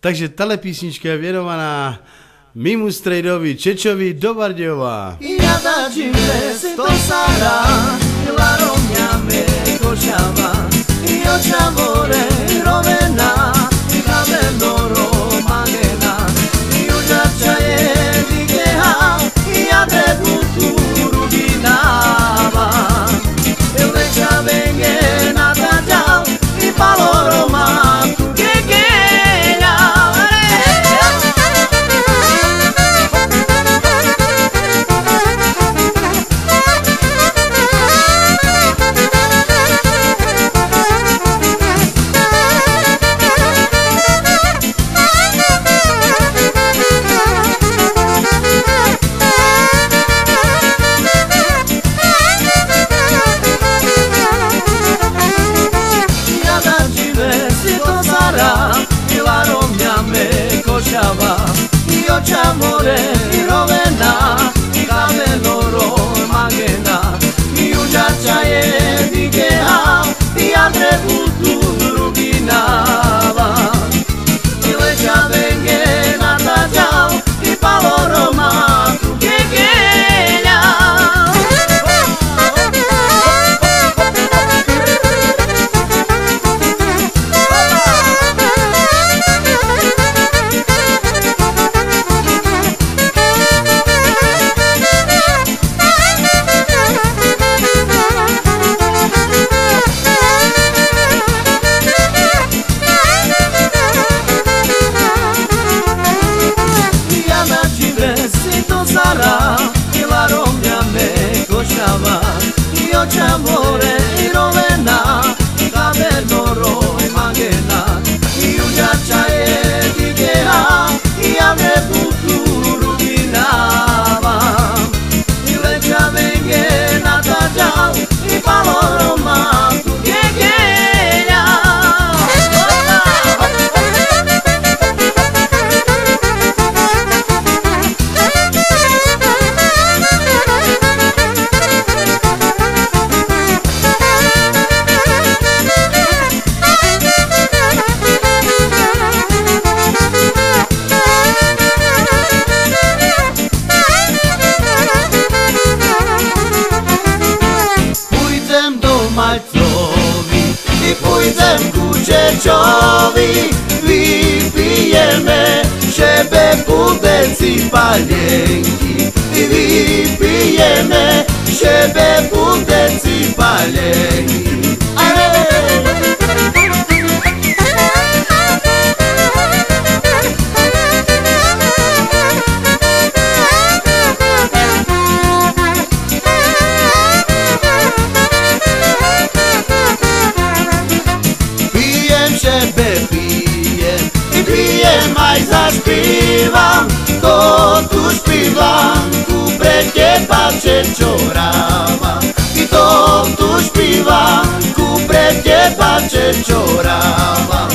Takže tahle písnička je věnovaná mýmu strejdovi Čečovi do Bardejova. Ja dačime se to sara, la romňame košava, oča more rovena, kavedoro magena, južača je digeha, ja drebu tu rubinava, leća venge natađal, i paloroma tu gegenja. Oča more rovena, kaveloro magena, južača je digeha, ja drebu tu rubinava, leća venge natađal, i paloroma tu gegenja. Oča more rovena, kavedoro magena, južača je digeha, ja drebu tu rubinava, leća venge natađal, i paloroma tu gegenja. Pójdem ku Čečovi, vypijeme šebe pudeci paljenki, vypijeme šebe pudeci paljenki. Pijem aj zašpívam, to tu špívam, ku pre teba Čečoráva. I to tu špívam, ku pre teba Čečoráva.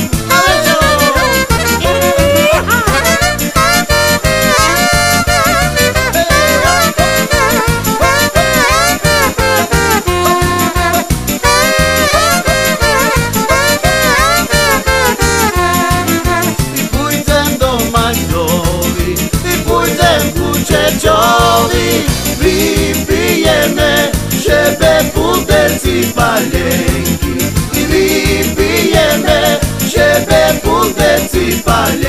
Čečovi, vypijeme šebe pudeci paljenki, vypijeme šebe pudeci paljenki.